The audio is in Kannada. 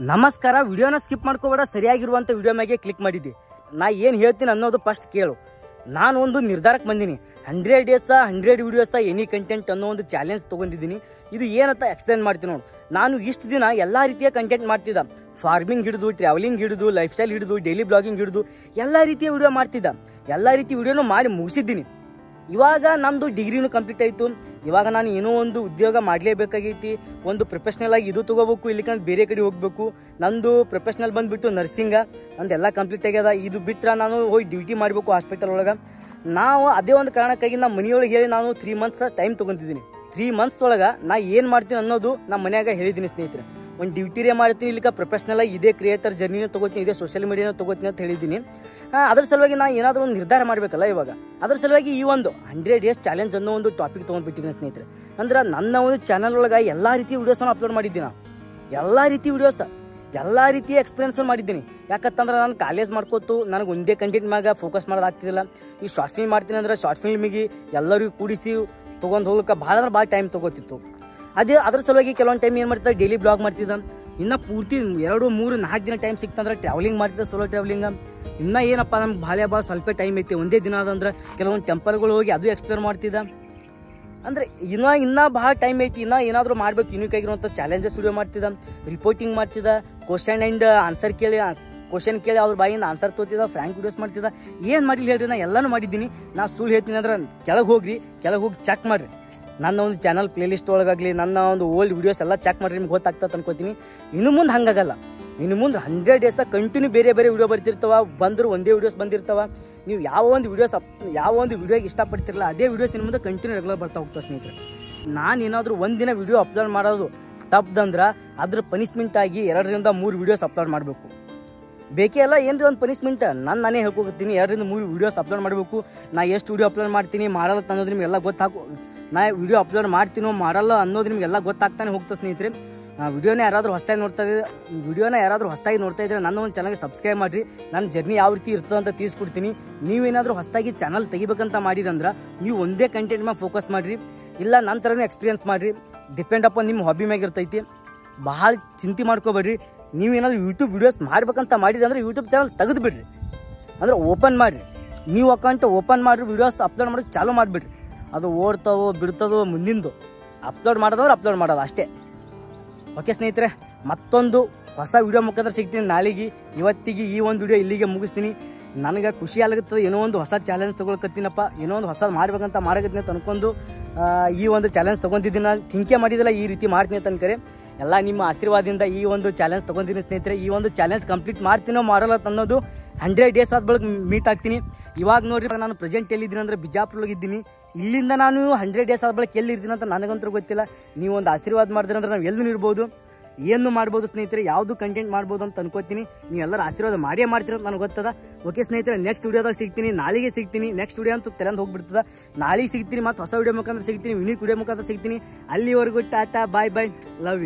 ನಮಸ್ಕಾರ. ವಿಡಿಯೋನ ಸ್ಕಿಪ್ ಮಾಡ್ಕೋಬೇಡ, ಸರಿಯಾಗಿರುವಂಥ ವಿಡಿಯೋ ಮ್ಯಾಗೆ ಕ್ಲಿಕ್ ಮಾಡಿದ್ದೆ. ನಾ ಏನು ಹೇಳ್ತೀನಿ ಅನ್ನೋದು ಫಸ್ಟ್ ಕೇಳು. ನಾನು ಒಂದು ನಿರ್ಧಾರಕ್ಕೆ ಬಂದೀನಿ. 100 ಡೇಸ 100 ವಿಡಿಯೋಸ ಎನಿ ಕಂಟೆಂಟ್ ಅನ್ನೋ ಒಂದು ಚಾಲೆಂಜ್ ತೊಗೊಂಡಿದ್ದೀನಿ. ಇದು ಏನಂತ ಎಕ್ಸ್ಪ್ಲೇನ್ ಮಾಡ್ತೀನಿ ನೋಡು. ನಾನು ಇಷ್ಟು ದಿನ ಎಲ್ಲ ರೀತಿಯ ಕಂಟೆಂಟ್ ಮಾಡ್ತಿದ್ದ. ಫಾರ್ಮಿಂಗ್ ಹಿಡಿದು, ಟ್ರಾವೆಲಿಂಗ್ ಹಿಡಿದು, ಲೈಫ್ ಸ್ಟೈಲ್ ಹಿಡಿದು, ಡೈಲಿ ಬ್ಲಾಗಿಂಗ್ ಹಿಡಿದು ಎಲ್ಲ ರೀತಿಯ ವಿಡಿಯೋ ಮಾಡ್ತಿದ್ದ. ಎಲ್ಲ ರೀತಿ ವಿಡಿಯೋನು ಮಾಡಿ ಮುಗಿಸಿದ್ದೀನಿ. ಇವಾಗ ನಂದು ಡಿಗ್ರಿನೂ ಕಂಪ್ಲೀಟ್ ಆಯಿತು. ಇವಾಗ ನಾನು ಏನೋ ಒಂದು ಉದ್ಯೋಗ ಮಾಡಲೇಬೇಕಾಗೈತಿ. ಒಂದು ಪ್ರೊಫೆಷ್ನಲ್ ಆಗಿ ಇದು ತೊಗೋಬೇಕು, ಇಲ್ಲಿಕಂದ್ರೆ ಬೇರೆ ಕಡೆ ಹೋಗ್ಬೇಕು. ನಂದು ಪ್ರೊಫೆಷ್ನಲ್ ಬಂದುಬಿಟ್ಟು ನರ್ಸಿಂಗ, ನಂದೆಲ್ಲ ಕಂಪ್ಲೀಟ್ ಆಗ್ಯದ. ಇದು ಬಿಟ್ಟರೆ ನಾನು ಹೋಗಿ ಡ್ಯೂಟಿ ಮಾಡಬೇಕು ಹಾಸ್ಪಿಟಲ್ ಒಳಗೆ. ನಾವು ಅದೇ ಒಂದು ಕಾರಣಕ್ಕಾಗಿ ನಮ್ಮ ಮನೆಯೊಳಗೆ ಹೇಳಿ ನಾನು 3 ಮಂತ್ಸ್ ಟೈಮ್ ತೊಗೊಂತಿದ್ದೀನಿ. 3 ಮಂತ್ಸ್ ಒಳಗೆ ನಾ ಏನು ಮಾಡ್ತೀನಿ ಅನ್ನೋದು ನಮ್ಮ ಮನ್ಯಾಗ ಹೇಳಿದ್ದೀನಿ ಸ್ನೇಹಿತರೆ. ಒಂದು ಡ್ಯೂಟಿರೇ ಮಾಡ್ತೀನಿ, ಇಲ್ಲಿಕ ಪ್ರೊಫೆಷ್ನಲ್ ಆಗಿ ಇದೇ ಕ್ರಿಯೇಟರ್ ಜರ್ನಿನ ತೊಗೋತೀನಿ, ಇದೇ ಸೋಷಿಯಲ್ ಮೀಡಿಯಾನ ತೊಗೋತೀನಿ ಅಂತ ಹೇಳಿದ್ದೀನಿ. ಅದ್ರ ಸಲುವಾಗಿ ನಾ ಏನಾದರೂ ಒಂದು ನಿರ್ಧಾರ ಮಾಡಬೇಕಲ್ಲ ಇವಾಗ. ಅದ್ರ ಸಲುವಾಗಿ ಈ ಒಂದು 100 ಡೇಸ್ ಚಾಲೆಂಜ್ ಅನ್ನೋ ಒಂದು ಟಾಪಿಕ್ ತೊಗೊಂಡ್ಬಿಟ್ಟಿದ್ದೀನಿ ಸ್ನೇಹಿತರೆ. ಅಂದ್ರೆ ನನ್ನ ಒಂದು ಚಾನಲ್ ಒಳಗೆ ಎಲ್ಲ ರೀತಿಯ ವಿಡಿಯೋಸನ್ನು ಅಪ್ಲೋಡ್ ಮಾಡಿದ್ದೀನಿ. ಎಲ್ಲ ರೀತಿ ವಿಡಿಯೋಸ್, ಎಲ್ಲ ರೀತಿಯ ಎಕ್ಸ್ಪೀರಿಯನ್ಸ್ ಮಾಡಿದ್ದೀನಿ. ಯಾಕಂತಂದ್ರೆ ನಾನು ಕಾಲೇಜ್ ಮಾಡ್ಕೋತು ನನಗೆ ಒಂದೇ ಕಂಟೆಂಟ್ ಮ್ಯಾಗ ಫೋಕಸ್ ಮಾಡೋದಾಗ್ತಿದ್ದಿಲ್ಲ. ಈ ಶಾರ್ಟ್ ಫಿಲ್ಮ್ ಮಾಡ್ತೀನಿ ಅಂದ್ರೆ ಶಾರ್ಟ್ ಫಿಲ್ಮಿಗೆ ಎಲ್ಲರಿಗೂ ಕೂಡಿಸಿ ತೊಗೊಂಡು ಹೋಗ್ಲಿಕ್ಕೆ ಭಾಳ ಅಂದ್ರೆ ಭಾಳ ಟೈಮ್ ತೊಗೋತಿತ್ತು. ಅದ್ರ ಸಲುವಾಗಿ ಕೆಲವೊಂದು ಟೈಮ್ ಏನು ಮಾಡ್ತಿದ್ದ, ಡೈಲಿ ಬ್ಲಾಗ್ ಮಾಡ್ತಿದ್ದ. ಇನ್ನು ಪೂರ್ತಿ 2, 3, 4 ದಿನ ಟೈಮ್ ಸಿಕ್ತಂದ್ರೆ ಟ್ರಾವೆಲಿಂಗ್ ಮಾಡ್ತಿದ್ದ, ಸೋಲೋ ಟ್ರಾವೆಲಿಂಗ್. ಇನ್ನು ಏನಪ್ಪ ನಮ್ಗೆ ಭಾಳ ಸ್ವಲ್ಪ ಟೈಮ್ ಐತಿ, ಒಂದೇ ದಿನ ಅದಂದ್ರೆ ಕೆಲವೊಂದು ಟೆಂಪಲ್ಗಳು ಹೋಗಿ ಅದು ಎಕ್ಸ್ಪ್ಲೋರ್ ಮಾಡ್ತಿದ್ದ. ಅಂದರೆ ಇನ್ನೂ ಭಾಳ ಟೈಮ್ ಐತಿ, ಇನ್ನೂ ಏನಾದರೂ ಮಾಡ್ಬೇಕು, ಯೂನಿಕ್ ಆಗಿರುವಂಥ ಚಾಲೆಂಜಸ್ ವಿಡಿಯೋ ಮಾಡ್ತಿದ್ದ, ರಿಪೋರ್ಟಿಂಗ್ ಮಾಡ್ತಿದ್ದ, ಕ್ವಶನ್ ಆ್ಯಂಡ್ ಆನ್ಸರ್ ಕೇಳಿ ಕ್ವಶನ್ ಕೇಳಿ ಅವ್ರ ಬಾಯಿಂದ ಆನ್ಸರ್ ತೋತಿದ್ದ, ಫ್ರ್ಯಾಂಕ್ ವಿಡಿಯೋಸ್ ಮಾಡ್ತಿದ್ದ. ಏನು ಮಾಡಿಲ್ಲ ಹೇಳ್ರಿ, ನಾ ಎಲ್ಲನೂ ಮಾಡಿದ್ದೀನಿ. ನಾ ಸುಳ್ಳು ಹೇಳ್ತೀನಿ ಅಂದ್ರೆ ಕೆಳಗೆ ಹೋಗಿ ಚೆಕ್ ಮಾಡಿರಿ. ನನ್ನ ಒಂದು ಚಾನಲ್ ಪ್ಲೇಲಿಸ್ಟ್ ಒಳಗಾಗಲಿ ನನ್ನ ಒಂದು ಓಲ್ಡ್ ವಿಡಿಯೋಸ್ ಎಲ್ಲ ಚೆಕ್ ಮಾಡಿರಿ, ನಿಮ್ಗೆ ಗೊತ್ತಾಗ್ತದೆ ಅನ್ಕೋತೀನಿ. ಇನ್ನು ಮುಂದೆ ಹಂಗಾಗಲ್ಲ. ಇನ್ನು ಮುಂದೆ 100 ಡೇಸ ಕಂಟಿನ್ಯೂ ಬೇರೆ ವಿಡಿಯೋ ಬರ್ತಿರ್ತಾವ. ಬಂದರೂ ಒಂದೇ ವಿಡಿಯೋಸ್ ಬಂದಿರ್ತಾವ. ನೀವು ಯಾವ ಒಂದು ವಿಡಿಯೋಗೆ ಇಷ್ಟಪಡ್ತಿರಲ್ಲ ಅದೇ ವಿಡಿಯೋಸ್ ಇನ್ನು ಮುಂದೆ ಕಂಟಿನ್ಯೂ ರೆಗ್ಯುಲರ್ ಬರ್ತಾ ಹೋಗ್ತಾವೆ ಸ್ನೇಹಿತರೆ. ನಾನು ಏನಾದರೂ ಒಂದಿನ ವಿಡಿಯೋ ಅಪ್ಲೋಡ್ ಮಾಡೋದು ತಪ್ಪದಂದ್ರೆ ಅದ್ರ ಪನಿಷ್ಮೆಂಟ್ ಆಗಿ 2 ರಿಂದ 3 ವಿಡಿಯೋಸ್ ಅಪ್ಲೋಡ್ ಮಾಡಬೇಕು. ಬೇಕೇ ಅಲ್ಲ ಏನ್ರಿ ಒಂದು ಪನಿಷ್ಮೆಂಟ್. ನಾನೇ ಹೇಳ್ಕೊತೀನಿ, 2 ರಿಂದ 3 ವಿಡಿಯೋಸ್ ಅಪ್ಲೋಡ್ ಮಾಡಬೇಕು. ನಾ ಎಷ್ಟು ವಿಡಿಯೋ ಅಪ್ಲೋಡ್ ಮಾಡ್ತೀನಿ ಮಾಡಲ್ಲ ಅನ್ನೋದು ನಿಮಗೆಲ್ಲ ನಾ ವಿಡಿಯೋ ಅಪ್ಲೋಡ್ ಮಾಡ್ತೀನೋ ಮಾಡಲ್ಲ ಅನ್ನೋದು ನಿಮಗೆಲ್ಲ ಗೊತ್ತಾಗ್ತಾನೆ ಹೋಗ್ತಾ ಸ್ನೇಹಿತರೆ. ವಿಡಿಯೋನ ಯಾರಾದರೂ ಹೊಸದಾಗಿ ನೋಡ್ತಾ ಇದ್ರೆ ನನ್ನ ಒಂದು ಚಾನಲ್ಗೆ ಸಬ್ಸ್ಕ್ರೈಬ್ ಮಾಡಿರಿ. ನನ್ನ ಜರ್ನಿ ಯಾವ ರೀತಿ ಇರ್ತದೆ ಅಂತ ತಿಳಿಸ್ಕೊಡ್ತೀನಿ. ನೀವೇನಾದರೂ ಹೊಸದಾಗಿ ಚಾನಲ್ ತೆಗಿಬೇಕಂತ ಮಾಡಿರಂದ್ರೆ ನೀವು ಒಂದೇ ಕಂಟೆಂಟ್ ಮ್ಯಾಗ ಫೋಕಸ್ ಮಾಡಿರಿ, ಇಲ್ಲ ನನ್ನ ಥರನೇ ಎಕ್ಸ್ಪೀರಿಯನ್ಸ್ ಮಾಡಿರಿ. ಡಿಪೆಂಡ್ ಅಪಾನ್ ನಿಮ್ಮ ಹಾಬಿ ಮ್ಯಾಗ ಇರ್ತೈತಿ. ಭಾಳ ಚಿಂತೆ ಮಾಡ್ಕೋಬೇಡ್ರಿ. ನೀವೇನಾದರೂ ಯೂಟ್ಯೂಬ್ ವಿಡಿಯೋಸ್ ಮಾಡ್ಬೇಕಂತ ಮಾಡಿದ್ರೆ ಯೂಟ್ಯೂಬ್ ಚಾನಲ್ ತೆಗೆದು ಬಿಡ್ರಿ, ಅಂದ್ರೆ ಓಪನ್ ಮಾಡಿರಿ. ನೀವು ಅಕೌಂಟ್ ಓಪನ್ ಮಾಡಿರಿ, ವಿಡಿಯೋಸ್ ಅಪ್ಲೋಡ್ ಮಾಡೋಕ್ಕೆ ಚಾಲೂ ಮಾಡಿಬಿಡ್ರಿ. ಅದು ಓಡ್ತಾವೋ ಬಿಡ್ತದೋ ಮುಂದಿಂದು ಅಪ್ಲೋಡ್ ಮಾಡೋದು ಅಷ್ಟೇ. ಓಕೆ ಸ್ನೇಹಿತರೆ, ಮತ್ತೊಂದು ಹೊಸ ವಿಡಿಯೋ ಮುಖಾಂತರ ಸಿಗ್ತೀನಿ ನಾಳೆಗೆ. ಇವತ್ತಿಗೆ ಈ ಒಂದು ವಿಡಿಯೋ ಇಲ್ಲಿಗೆ ಮುಗಿಸ್ತೀನಿ. ನನಗೆ ಖುಷಿ ಆಗುತ್ತದೆ, ಏನೋ ಒಂದು ಹೊಸ ಚಾಲೆಂಜ್ ತೊಗೊಳ್ಕತ್ತೀನಪ್ಪ, ಏನೋ ಒಂದು ಹೊಸ ಮಾಡ್ಬೇಕಂತ ಮಾಡಕತ್ತೀನಿ ಅಂತ ಅನ್ಕೊಂಡು ಈ ಒಂದು ಚಾಲೆಂಜ್ ತೊಗೊಂಡಿದ್ದೀನಿ. ನಾನು ಥಿಂಕೇ ಮಾಡಿದಿಲ್ಲ ಈ ರೀತಿ ಮಾಡ್ತೀನಿ ಅಂತ ಅನ್ಕರೆ. ಎಲ್ಲ ನಿಮ್ಮ ಆಶೀರ್ವಾದದಿಂದ ಈ ಒಂದು ಚಾಲೆಂಜ್ ತೊಗೊಂಡಿದ್ದೀನಿ ಸ್ನೇಹಿತರೆ. ಈ ಒಂದು ಚಾಲೆಂಜ್ ಕಂಪ್ಲೀಟ್ ಮಾಡ್ತೀನೋ ಮಾಡಲ್ಲ ಅನ್ನೋದು 100 ಡೇಸ್ ಆದ ಬಳಿಕ ಮೀಟ್ ಆಗ್ತೀನಿ. ಇವಾಗ ನೋಡ್ರಿ, ನಾನು ಪ್ರೆಸೆಂಟ್ ಎಲ್ಲಿದ್ದೀನಿ ಅಂದರೆ ಬಿಜಾಪುರೊಳಗಿದ್ದೀನಿ. ಇಲ್ಲಿಂದ ನಾನು 100 ಡೇಸ್ ಆದ ಬಳಿಕ ಎಲ್ಲಿರ್ತೀನಿ ಅಂತ ನನಗಂತೂ ಗೊತ್ತಿಲ್ಲ. ನೀವು ಒಂದು ಆಶೀರ್ವಾದ ಮಾಡಿದ್ರೆ ಅಂದ್ರೆ ನಾವು ಎಲ್ಲೂ ಇರ್ಬೋದು, ಏನು ಮಾಡ್ಬೋದು ಸ್ನೇಹಿತರೆ, ಯಾವುದು ಕಂಟೆಂಟ್ ಮಾಡ್ಬೋದು ಅಂತ ಅನ್ಕೋತೀನಿ. ನೀವೆಲ್ಲರೂ ಆಶೀರ್ವಾದ ಮಾಡ್ತೀರ ಅಂತ ನನಗೆ ಗೊತ್ತದ. ಓಕೆ ಸ್ನೇಹಿತರೆ, ನೆಕ್ಸ್ಟ್ ವಿಡಿಯೋದಾಗ ಸಿಗ್ತೀನಿ. ನಾಳೆಗೆ ಸಿಗ್ತೀನಿ. ನೆಕ್ಸ್ಟ್ ವಿಡಿಯೋ ಅಂತೂ ತೆರೆದು ಹೋಗ್ಬಿಡ್ತದ. ನಾಳೆಗೆ ಸಿಗ್ತೀನಿ, ಮತ್ತು ಹೊಸ ವಿಡಿಯೋ ಮುಖಾಂತರ ಸಿಗ್ತೀನಿ, ಯೂನಿಕ್ ವಿಡಿಯೋ ಮುಖಾಂತರ ಸಿಗ್ತೀನಿ. ಅಲ್ಲಿವರೆಗೂ ಟಾಟಾ, ಬಾಯ್, ಲವ್ ಯು.